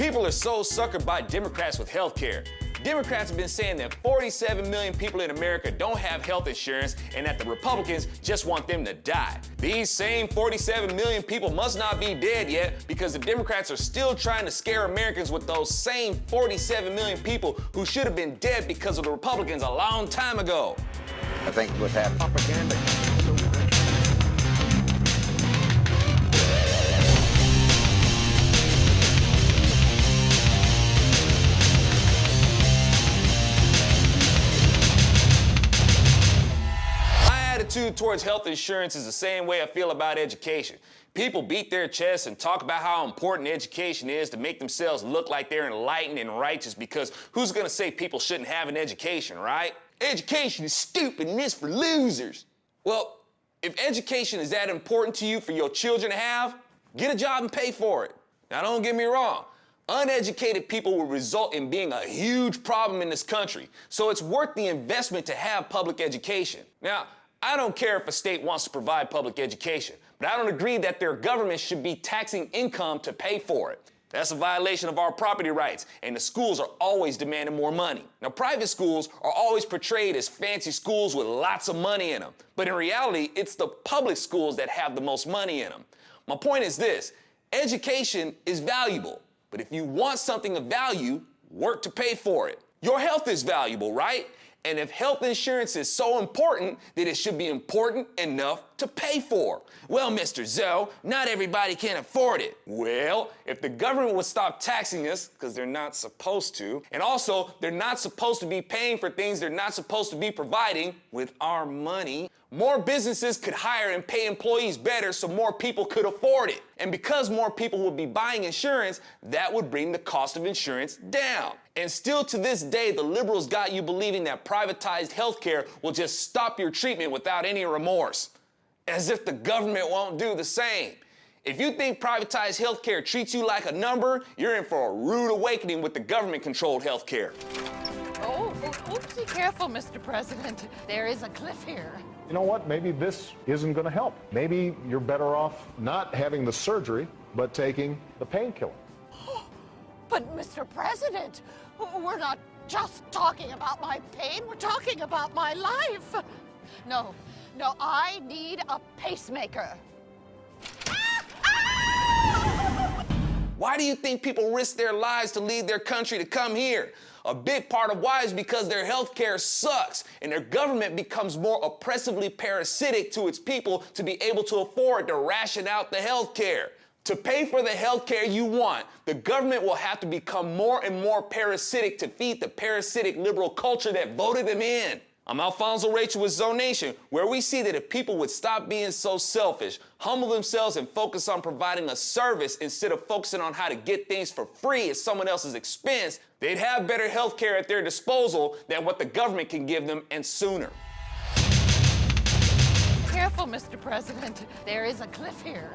People are so suckered by Democrats with health care. Democrats have been saying that 47 million people in America don't have health insurance and that the Republicans just want them to die. These same 47 million people must not be dead yet because the Democrats are still trying to scare Americans with those same 47 million people who should have been dead because of the Republicans a long time ago. I think what's happening. Propaganda. Attitude towards health insurance is the same way I feel about education. People beat their chests and talk about how important education is to make themselves look like they're enlightened and righteous because who's gonna say people shouldn't have an education, right? Education is stupid and it's for losers. Well, if education is that important to you for your children to have, get a job and pay for it. Now don't get me wrong. Uneducated people will result in being a huge problem in this country, so it's worth the investment to have public education. Now, I don't care if a state wants to provide public education, but I don't agree that their government should be taxing income to pay for it. That's a violation of our property rights, and the schools are always demanding more money. Now, private schools are always portrayed as fancy schools with lots of money in them, but in reality, it's the public schools that have the most money in them. My point is this: education is valuable, but if you want something of value, work to pay for it. Your health is valuable, right? And if health insurance is so important, then it should be important enough to pay for. Well, Mr. Zoe, not everybody can afford it. Well, if the government would stop taxing us, because they're not supposed to, and also they're not supposed to be paying for things they're not supposed to be providing with our money, more businesses could hire and pay employees better so more people could afford it. And because more people would be buying insurance, that would bring the cost of insurance down. And still to this day, the liberals got you believing that privatized healthcare will just stop your treatment without any remorse. As if the government won't do the same. If you think privatized healthcare treats you like a number, you're in for a rude awakening with the government-controlled healthcare. Oh, be careful, Mr. President. There is a cliff here. You know what? Maybe this isn't going to help. Maybe you're better off not having the surgery, but taking the painkiller. But, Mr. President, we're not just talking about my pain. We're talking about my life. No, I need a pacemaker. Why do you think people risk their lives to leave their country to come here? A big part of why is because their health care sucks and their government becomes more oppressively parasitic to its people to be able to afford to ration out the health care. To pay for the health care you want, the government will have to become more and more parasitic to feed the parasitic liberal culture that voted them in. I'm Alfonso Rachel with Zonation, where we see that if people would stop being so selfish, humble themselves, and focus on providing a service instead of focusing on how to get things for free at someone else's expense, they'd have better health care at their disposal than what the government can give them, and sooner. Careful, Mr. President. There is a cliff here.